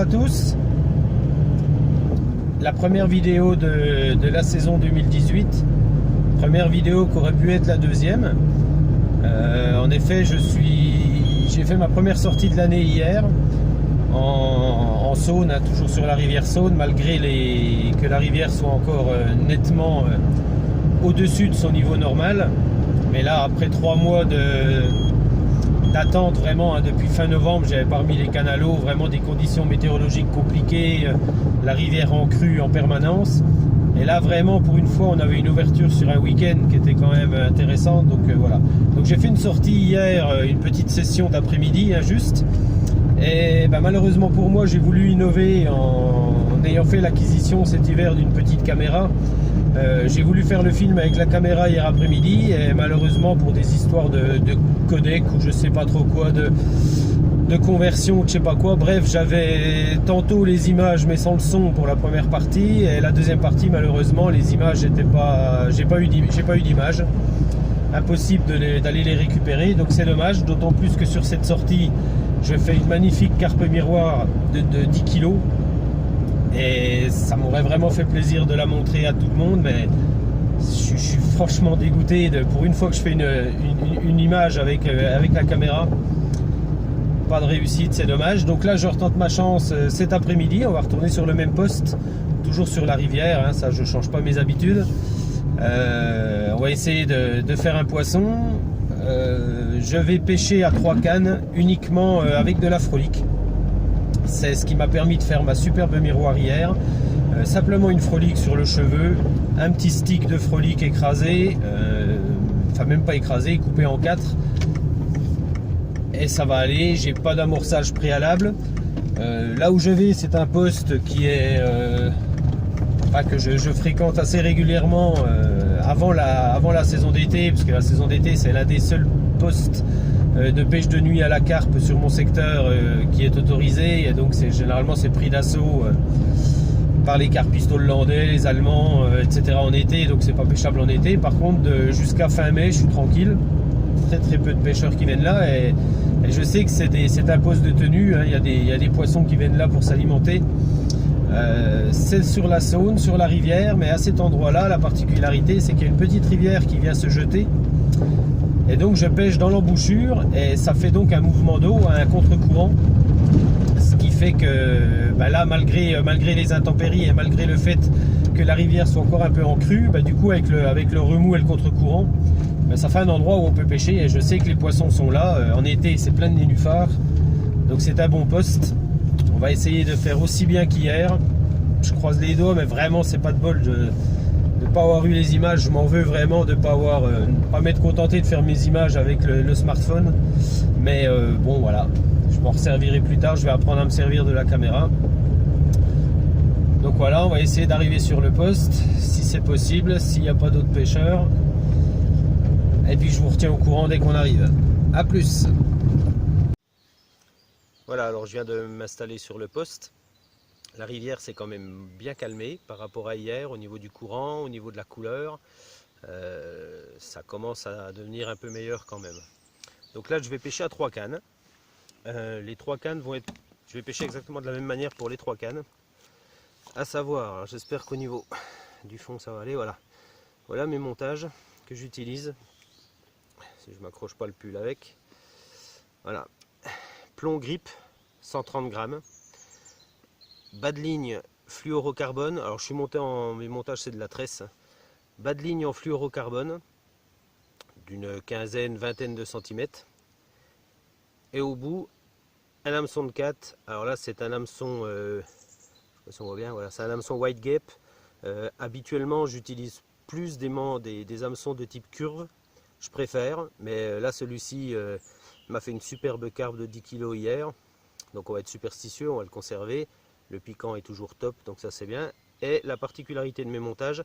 à tous. La première vidéo de la saison 2018. Première vidéo qui aurait pu être la deuxième. En effet, j'ai fait ma première sortie de l'année hier en Saône, hein, toujours sur la rivière Saône, malgré que la rivière soit encore nettement au-dessus de son niveau normal. Mais là, après 3 mois d'attente, vraiment, hein, depuis fin novembre, j'avais pas remis les canalos, vraiment des conditions météorologiques compliquées, la rivière en crue en permanence. Et là, vraiment, pour une fois, on avait une ouverture sur un week-end qui était quand même intéressante. Donc voilà. Donc j'ai fait une sortie hier, une petite session d'après-midi, hein, juste. Et ben, malheureusement pour moi, j'ai voulu innover en ayant fait l'acquisition cet hiver d'une petite caméra. J'ai voulu faire le film avec la caméra hier après-midi et malheureusement pour des histoires de codec ou je sais pas trop quoi, de conversion ou je sais pas quoi, bref, j'avais tantôt les images mais sans le son pour la première partie et la deuxième partie malheureusement les images n'étaient pas, j'ai pas eu d'image, impossible d'aller les récupérer, donc c'est dommage, d'autant plus que sur cette sortie je fais une magnifique carpe miroir de 10 kg. Et ça m'aurait vraiment fait plaisir de la montrer à tout le monde, mais je suis franchement dégoûté pour une fois que je fais une image avec la caméra. Pas de réussite, c'est dommage. Donc là, je retente ma chance cet après-midi. On va retourner sur le même poste, toujours sur la rivière. Hein, ça, je ne change pas mes habitudes. On va essayer de faire un poisson. Je vais pêcher à 3 cannes uniquement avec de la frolique. C'est ce qui m'a permis de faire ma superbe miroir hier. Simplement une frolique sur le cheveu, un petit stick de frolique écrasé, enfin même pas écrasé, coupé en 4. Et ça va aller, j'ai pas d'amorçage préalable. Là où je vais, c'est un poste qui est que je fréquente assez régulièrement avant la saison d'été, parce que la saison d'été c'est l'un des seuls postes de pêche de nuit à la carpe sur mon secteur qui est autorisé, et donc généralement c'est pris d'assaut par les carpistes hollandais, les allemands, etc. en été, donc c'est pas pêchable en été. Par contre jusqu'à fin mai je suis tranquille, très peu de pêcheurs qui viennent là, et je sais que c'est un poste de tenue, hein. Il y a des poissons qui viennent là pour s'alimenter. C'est sur la Saône, sur la rivière, mais à cet endroit là la particularité c'est qu'il y a une petite rivière qui vient se jeter. Et donc je pêche dans l'embouchure et ça fait donc un mouvement d'eau à un contre-courant. Ce qui fait que là, malgré les intempéries et malgré le fait que la rivière soit encore un peu en crue, du coup avec le remous et le contre-courant, ça fait un endroit où on peut pêcher. Et je sais que les poissons sont là. En été c'est plein de nénuphars. Donc c'est un bon poste. On va essayer de faire aussi bien qu'hier. Je croise les doigts, mais vraiment c'est pas de bol de ne pas avoir eu les images. Je m'en veux vraiment de pas m'être contenté de faire mes images avec le smartphone. Mais bon voilà, je m'en resservirai plus tard. Je vais apprendre à me servir de la caméra. Donc voilà, on va essayer d'arriver sur le poste si c'est possible, s'il n'y a pas d'autres pêcheurs. Et puis je vous retiens au courant dès qu'on arrive. A plus. Voilà, alors je viens de m'installer sur le poste. La rivière s'est quand même bien calmée par rapport à hier au niveau du courant, au niveau de la couleur. Ça commence à devenir un peu meilleur quand même. Donc là je vais pêcher à 3 cannes. Les 3 cannes vont être... Je vais pêcher exactement de la même manière pour les 3 cannes. À savoir, j'espère qu'au niveau du fond ça va aller, voilà. Voilà mes montages que j'utilise. Si je m'accroche pas le pull avec. Voilà. Plomb grip, 130 grammes. Bas de ligne fluorocarbone, alors je suis monté mes montages c'est de la tresse. Bas de ligne en fluorocarbone d'une quinzaine, vingtaine de centimètres. Et au bout, un hameçon de 4. Alors là c'est un hameçon, je sais pas si on voit bien, voilà, c'est un hameçon White Gap. Habituellement j'utilise plus des hameçons de type curve, je préfère, mais là celui-ci m'a fait une superbe carpe de 10 kg hier. Donc on va être superstitieux, on va le conserver. Le piquant est toujours top, donc ça c'est bien. Et la particularité de mes montages,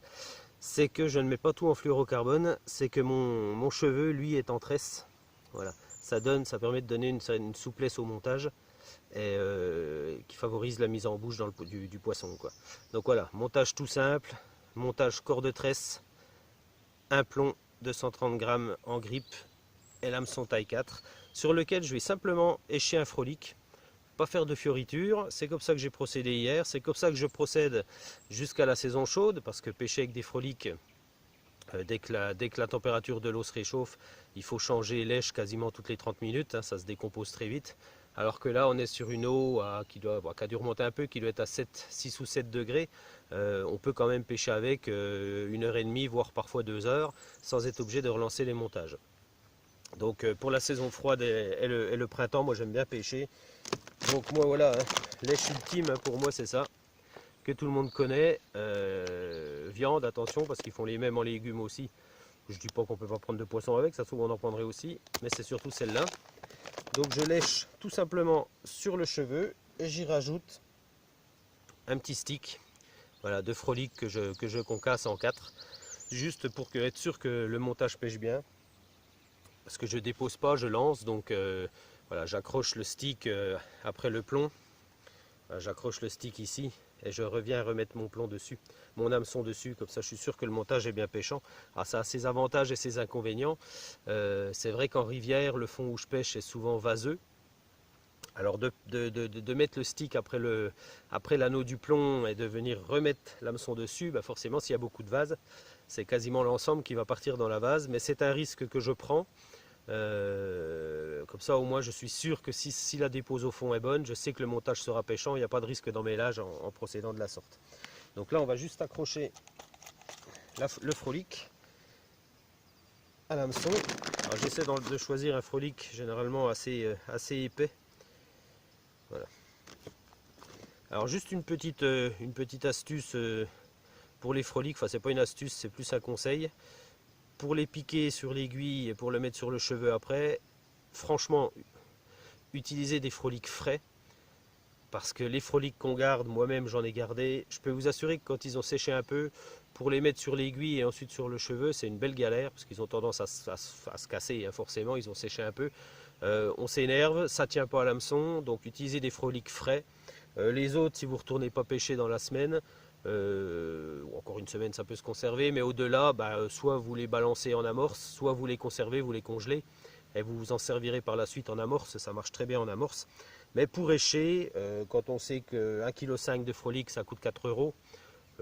c'est que je ne mets pas tout en fluorocarbone, c'est que mon cheveu, lui, est en tresse. Voilà, ça permet de donner une souplesse au montage et qui favorise la mise en bouche du poisson, quoi. Donc voilà, montage tout simple, montage corps de tresse, un plomb de 130 grammes en grippe et l'hameçon taille 4, sur lequel je vais simplement écher un frolique. pas faire de fioritures. C'est comme ça que j'ai procédé hier, c'est comme ça que je procède jusqu'à la saison chaude, parce que pêcher avec des froliques, dès que la température de l'eau se réchauffe, il faut changer lèche quasiment toutes les 30 minutes, hein, ça se décompose très vite. Alors que là, on est sur une eau qui a dû remonter un peu, qui doit être à 6 ou 7 degrés. On peut quand même pêcher avec 1h30, voire parfois 2 heures, sans être obligé de relancer les montages. Donc pour la saison froide et le printemps, moi j'aime bien pêcher. Donc moi voilà, hein, lèche ultime pour moi c'est ça, que tout le monde connaît. Viande, attention, parce qu'ils font les mêmes en légumes aussi. Je dis pas qu'on peut pas prendre de poisson avec, ça se trouve on en prendrait aussi, mais c'est surtout celle-là. Donc je lèche tout simplement sur le cheveu et j'y rajoute un petit stick, voilà, de frolic que je concasse en 4, juste pour être sûr que le montage pêche bien. Parce que je dépose pas, je lance, donc voilà, j'accroche le stick après le plomb. J'accroche le stick ici et je reviens remettre mon plomb dessus, mon hameçon dessus, comme ça je suis sûr que le montage est bien pêchant. Alors ça a ses avantages et ses inconvénients. C'est vrai qu'en rivière, le fond où je pêche est souvent vaseux. Alors de mettre le stick après l'anneau du plomb et de venir remettre l'hameçon dessus, bah forcément s'il y a beaucoup de vase, c'est quasiment l'ensemble qui va partir dans la vase, mais c'est un risque que je prends. Comme ça au moins je suis sûr que si la dépose au fond est bonne, je sais que le montage sera pêchant, il n'y a pas de risque d'emmêlage en procédant de la sorte. Donc là on va juste accrocher le frolic à l'hameçon. Alors j'essaie de choisir un frolic généralement assez épais. Voilà. Alors juste une petite astuce pour les frolics, enfin c'est pas une astuce, c'est plus un conseil. Pour les piquer sur l'aiguille et pour le mettre sur le cheveu après, franchement, utilisez des frolics frais. Parce que les frolics qu'on garde, moi-même j'en ai gardé, je peux vous assurer que quand ils ont séché un peu, pour les mettre sur l'aiguille et ensuite sur le cheveu, c'est une belle galère, parce qu'ils ont tendance à se casser, hein, forcément, ils ont séché un peu. On s'énerve, ça tient pas à l'hameçon, donc utilisez des frolics frais. Les autres, si vous ne retournez pas pêcher dans la semaine, encore une semaine ça peut se conserver, mais au-delà, soit vous les balancez en amorce, soit vous les conservez, vous les congelez, et vous vous en servirez par la suite en amorce, ça marche très bien en amorce. Mais pour écher, quand on sait que 1,5 kg de frolic ça coûte 4 €,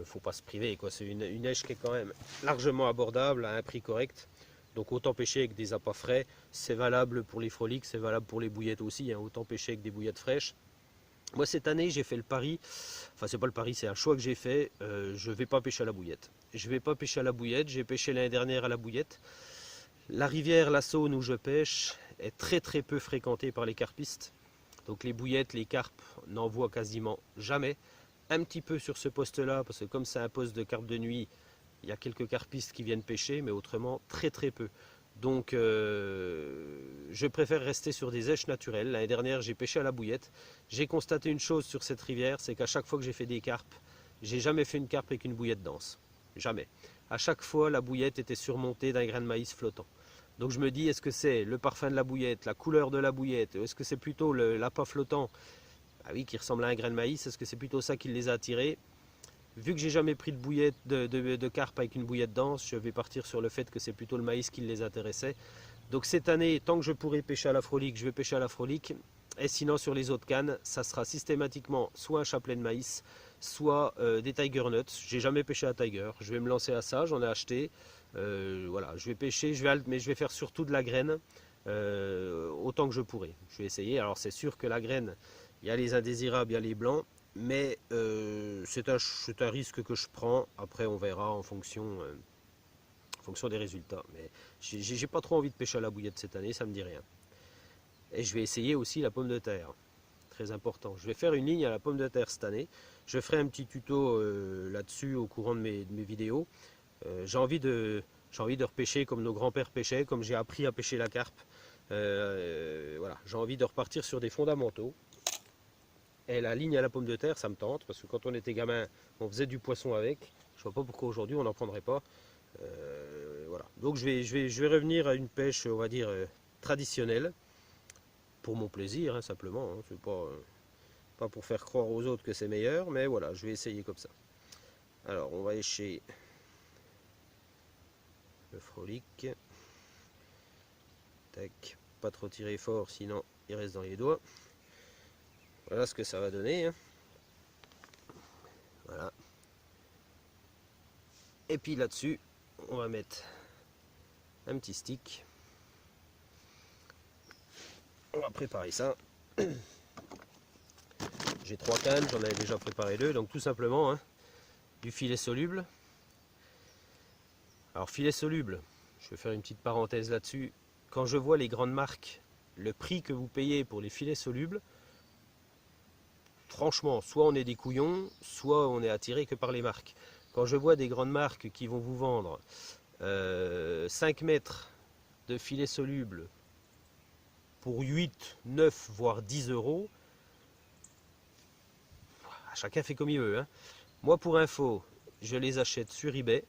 faut pas se priver, c'est une éche qui est quand même largement abordable à un prix correct. Donc autant pêcher avec des appâts frais, c'est valable pour les frolics, c'est valable pour les bouillettes aussi, hein, autant pêcher avec des bouillettes fraîches. Moi cette année j'ai fait le pari, enfin c'est pas le pari, c'est un choix que j'ai fait, je vais pas pêcher à la bouillette. Je vais pas pêcher à la bouillette, j'ai pêché l'année dernière à la bouillette. La rivière, la Saône où je pêche est très peu fréquentée par les carpistes. Donc les bouillettes, les carpes n'en voient quasiment jamais. Un petit peu sur ce poste-là, parce que comme c'est un poste de carpe de nuit, il y a quelques carpistes qui viennent pêcher, mais autrement très peu. Donc je préfère rester sur des éches naturelles. L'année dernière j'ai pêché à la bouillette. J'ai constaté une chose sur cette rivière, c'est qu'à chaque fois que j'ai fait des carpes, j'ai jamais fait une carpe avec une bouillette dense. Jamais. À chaque fois la bouillette était surmontée d'un grain de maïs flottant. Donc je me dis, est-ce que c'est le parfum de la bouillette, la couleur de la bouillette, est-ce que c'est plutôt l'appât flottant, qui ressemble à un grain de maïs, est-ce que c'est plutôt ça qui les a attirés? Vu que j'ai jamais pris de bouillette de carpe avec une bouillette dense, je vais partir sur le fait que c'est plutôt le maïs qui les intéressait. Donc cette année, tant que je pourrai pêcher à la frolic, je vais pêcher à la frolic. Et sinon sur les autres cannes, ça sera systématiquement soit un chapelet de maïs, soit des tiger nuts. J'ai jamais pêché à tiger, je vais me lancer à ça, j'en ai acheté. Voilà, je vais pêcher, mais je vais faire surtout de la graine, autant que je pourrai. Je vais essayer, alors c'est sûr que la graine, il y a les indésirables, il y a les blancs, mais c'est un risque que je prends. Après on verra en fonction des résultats. Mais j'ai pas trop envie de pêcher à la bouillette cette année, ça me dit rien. Et je vais essayer aussi la pomme de terre, très important. Je vais faire une ligne à la pomme de terre cette année. Je ferai un petit tuto là-dessus au courant de mes vidéos. J'ai envie de repêcher comme nos grands-pères pêchaient, comme j'ai appris à pêcher la carpe. Voilà, j'ai envie de repartir sur des fondamentaux. Et la ligne à la pomme de terre, ça me tente, parce que quand on était gamin, on faisait du poisson avec. Je vois pas pourquoi aujourd'hui on n'en prendrait pas. Voilà. Donc je vais revenir à une pêche, on va dire, traditionnelle, pour mon plaisir, hein, simplement. Hein. C'est pas pour faire croire aux autres que c'est meilleur, mais voilà, je vais essayer comme ça. Alors, on va écher le frolic. Tac, pas trop tirer fort, sinon il reste dans les doigts. Voilà ce que ça va donner, hein. Voilà. Et puis là-dessus, on va mettre un petit stick. On va préparer ça. J'ai 3 cannes, j'en avais déjà préparé 2, donc tout simplement hein, du filet soluble. Alors filet soluble, je vais faire une petite parenthèse là-dessus. Quand je vois les grandes marques, le prix que vous payez pour les filets solubles, franchement, soit on est des couillons, soit on est attiré que par les marques. Quand je vois des grandes marques qui vont vous vendre 5 mètres de filet soluble pour 8, 9, voire 10 euros, chacun fait comme il veut. Hein. Moi, pour info, je les achète sur eBay.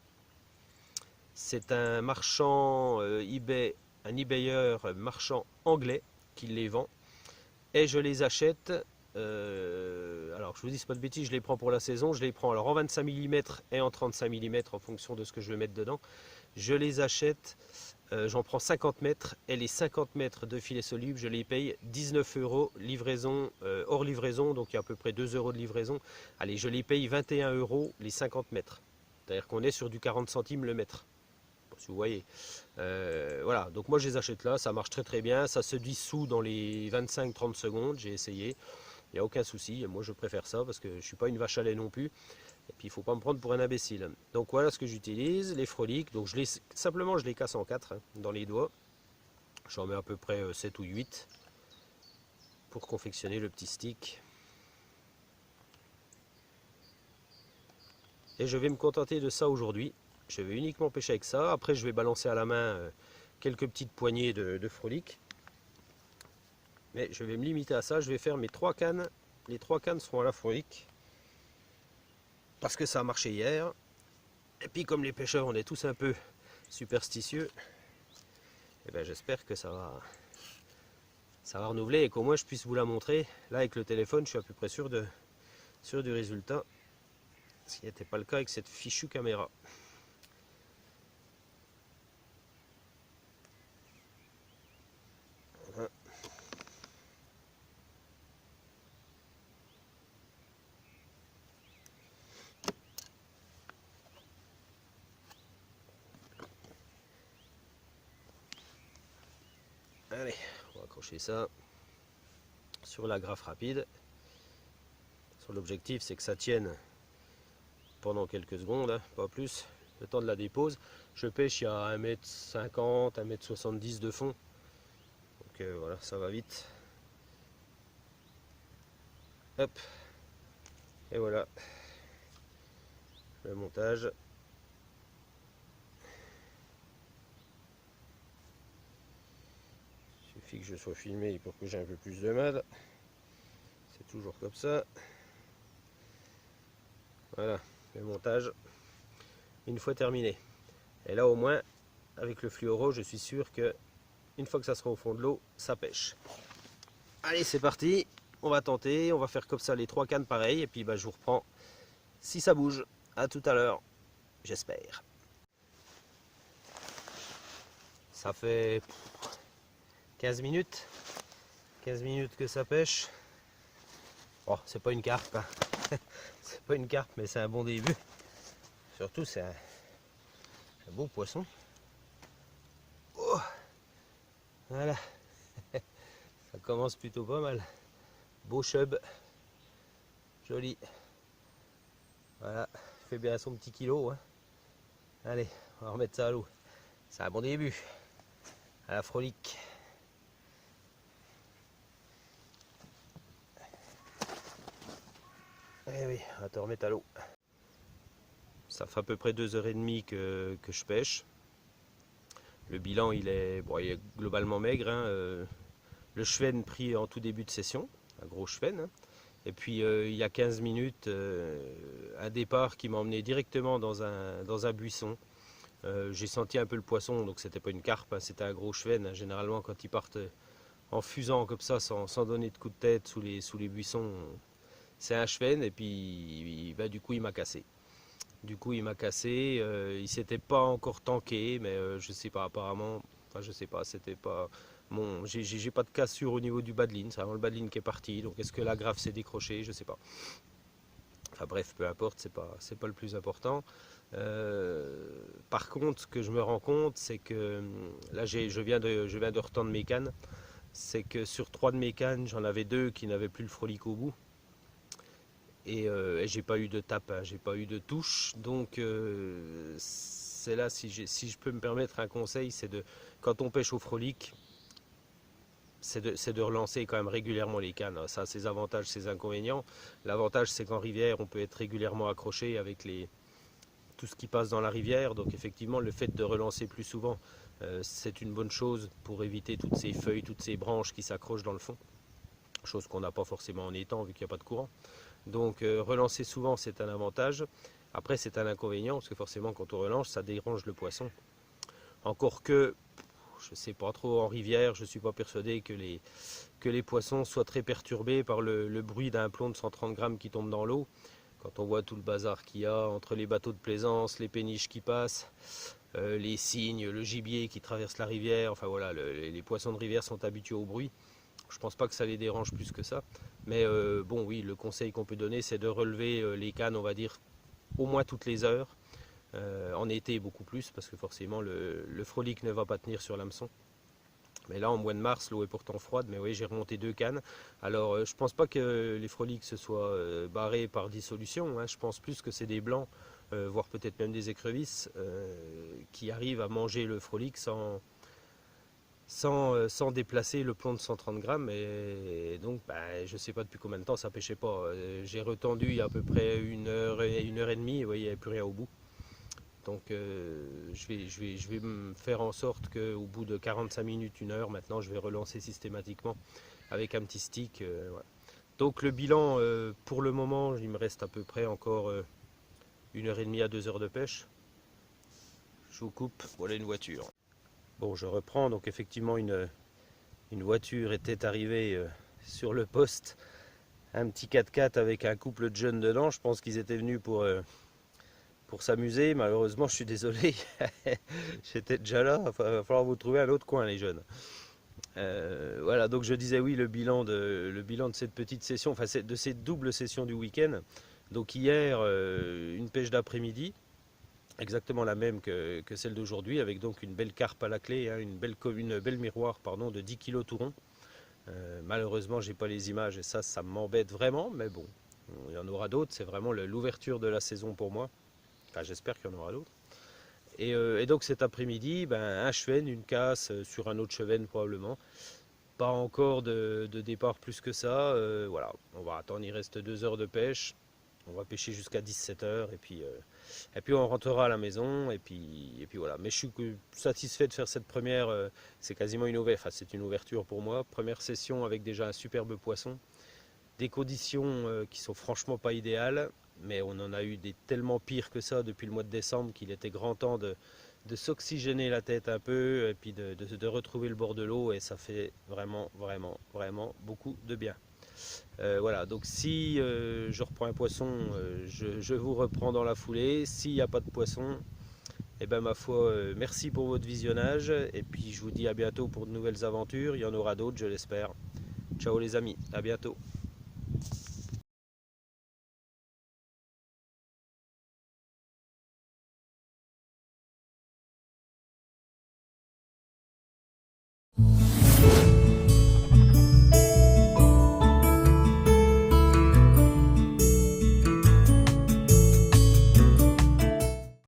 C'est un marchand eBay, un eBayeur marchand anglais qui les vend. Et je les achète, alors je vous dis c'est pas de bêtises, je les prends pour la saison. Je les prends alors en 25 mm et en 35 mm en fonction de ce que je vais mettre dedans. Je les achète, j'en prends 50 mètres et les 50 mètres de filet soluble, je les paye 19 euros, livraison, hors livraison, donc il y a à peu près 2 euros de livraison. Allez, je les paye 21 euros les 50 mètres. C'est-à-dire qu'on est sur du 40 centimes le mètre. Si vous voyez. Voilà, donc moi je les achète là, ça marche très très bien, ça se dissout dans les 25-30 secondes, j'ai essayé, il n'y a aucun souci, moi je préfère ça parce que je ne suis pas une vache à lait non plus, et puis il ne faut pas me prendre pour un imbécile. Donc voilà ce que j'utilise, les froliques, donc simplement je les casse en 4 hein, dans les doigts, j'en mets à peu près 7 ou 8 pour confectionner le petit stick. Et je vais me contenter de ça aujourd'hui. Je vais uniquement pêcher avec ça. Après, je vais balancer à la main quelques petites poignées de froliques. Mais je vais me limiter à ça. Je vais faire mes 3 cannes. Les 3 cannes seront à la frolique. Parce que ça a marché hier. Et puis, comme les pêcheurs, on est tous un peu superstitieux. Et ben, j'espère que ça va renouveler et qu'au moins je puisse vous la montrer. Là, avec le téléphone, je suis à peu près sûr du résultat. Ce qui n'était pas le cas avec cette fichue caméra. Allez, on va accrocher ça sur la graffe rapide. Sur l'objectif, c'est que ça tienne pendant quelques secondes, hein, pas plus, le temps de la dépose. Je pêche, il y a 1m50, 1m70 de fond. Donc voilà, ça va vite. Hop, et voilà le montage. Il suffit que je sois filmé pour que j'ai un peu plus de mal. C'est toujours comme ça. Voilà, le montage, une fois terminé. Et là au moins, avec le fluoro, je suis sûr que une fois que ça sera au fond de l'eau, ça pêche. Allez, c'est parti. On va tenter, on va faire comme ça les 3 cannes pareil. Et puis bah, je vous reprends si ça bouge. À tout à l'heure, j'espère. Ça fait 15 minutes. 15 minutes que ça pêche. Oh, c'est pas une carpe. Hein. C'est pas une carpe, mais c'est un bon début. Surtout, c'est un beau poisson. Oh, voilà. Ça commence plutôt pas mal. Beau chub. Joli. Voilà. Il fait bien son petit kilo. Hein. Allez, on va remettre ça à l'eau. C'est un bon début. À la frolique. Eh oui, on va te remettre à l'eau. Ça fait à peu près 2h30 que je pêche. Le bilan il est globalement maigre. Hein. Le chevenne pris en tout début de session, un gros chevenne. Hein. Et puis il y a 15 minutes, un départ qui m'a emmené directement dans un buisson. J'ai senti un peu le poisson, donc c'était pas une carpe, hein, c'était un gros chevenne. Hein. Généralement quand ils partent en fusant comme ça, sans donner de coup de tête sous les buissons, c'est un chevenne et puis du coup il m'a cassé. Il s'était pas encore tanké, mais je sais pas, apparemment, enfin je sais pas, c'était pas Bon, j'ai pas de cassure au niveau du bas de ligne, c'est vraiment le bas de ligne qui est parti. Donc est-ce que la graffe s'est décrochée? Je sais pas. Enfin bref, peu importe, c'est pas le plus important. Par contre, ce que je me rends compte, c'est que là je viens de retendre mes cannes. C'est que sur 3 de mes cannes, j'en avais 2 qui n'avaient plus le Frolic au bout. Et j'ai pas eu de tape, hein, j'ai pas eu de touche. Donc c'est là, si je peux me permettre un conseil, c'est de, quand on pêche au Frolic, c'est de relancer quand même régulièrement les cannes. Ça a ses avantages, ses inconvénients. L'avantage, c'est qu'en rivière, on peut être régulièrement accroché avec tout ce qui passe dans la rivière. Donc effectivement, le fait de relancer plus souvent, c'est une bonne chose pour éviter toutes ces feuilles, toutes ces branches qui s'accrochent dans le fond. Chose qu'on n'a pas forcément en étang vu qu'il n'y a pas de courant. Donc relancer souvent, c'est un avantage. Après, c'est un inconvénient parce que forcément, quand on relance, ça dérange le poisson. Encore que, je ne sais pas trop, en rivière, je ne suis pas persuadé que les poissons soient très perturbés par le bruit d'un plomb de 130 grammes qui tombe dans l'eau. Quand on voit tout le bazar qu'il y a entre les bateaux de plaisance, les péniches qui passent, les cygnes, le gibier qui traverse la rivière, enfin voilà, les poissons de rivière sont habitués au bruit. Je ne pense pas que ça les dérange plus que ça. Mais bon, oui, le conseil qu'on peut donner, c'est de relever les cannes, on va dire, au moins toutes les heures. En été, beaucoup plus, parce que forcément, le Frolic ne va pas tenir sur l'hameçon. Mais là, en mois de mars, l'eau est pourtant froide. Mais oui, j'ai remonté 2 cannes. Alors, je pense pas que les Frolics se soient barrés par dissolution. Hein. Je pense plus que c'est des blancs, voire peut-être même des écrevisses, qui arrivent à manger le Frolic sans déplacer le plomb de 130 grammes. Et donc, je ne sais pas depuis combien de temps ça pêchait pas. J'ai retendu il y a à peu près 1 heure et demie. Et ouais, il n'y avait plus rien au bout. Donc je vais me faire en sorte qu'au bout de 45 minutes, 1 heure, maintenant je vais relancer systématiquement avec un petit stick. Voilà. Donc le bilan, pour le moment, il me reste à peu près encore 1 heure et demie à 2 heures de pêche. Je vous coupe, voilà une voiture. Bon, je reprends, donc effectivement une voiture était arrivée sur le poste. Un petit 4x4 avec un couple de jeunes dedans, je pense qu'ils étaient venus pour s'amuser. Malheureusement, je suis désolé, j'étais déjà là, il va falloir vous trouver un autre coin les jeunes. Voilà, donc je disais oui, le bilan de cette petite session, enfin de cette double session du week-end. Donc hier, une pêche d'après-midi, exactement la même que celle d'aujourd'hui, avec donc une belle carpe à la clé, hein, une belle miroir pardon, de 10 kg tout rond. Malheureusement, j'ai pas les images et ça m'embête vraiment, mais bon, il y en aura d'autres, c'est vraiment l'ouverture de la saison pour moi. Enfin, j'espère qu'il y en aura d'autres. Et donc cet après-midi, un chevenne, une casse sur un autre chevenne probablement. Pas encore de départ plus que ça. Voilà, on va attendre, il reste 2 heures de pêche. On va pêcher jusqu'à 17 heures et puis on rentrera à la maison et puis voilà. Mais je suis satisfait de faire cette première, c'est quasiment une ouverture, enfin c'est une ouverture pour moi. Première session avec déjà un superbe poisson. Des conditions qui sont franchement pas idéales. Mais on en a eu des tellement pires que ça depuis le mois de décembre qu'il était grand temps de s'oxygéner la tête un peu et puis de retrouver le bord de l'eau et ça fait vraiment beaucoup de bien. Voilà, donc si je reprends un poisson, je vous reprends dans la foulée. S'il n'y a pas de poisson, eh ben ma foi, merci pour votre visionnage et puis je vous dis à bientôt pour de nouvelles aventures. Il y en aura d'autres, je l'espère. Ciao les amis, à bientôt.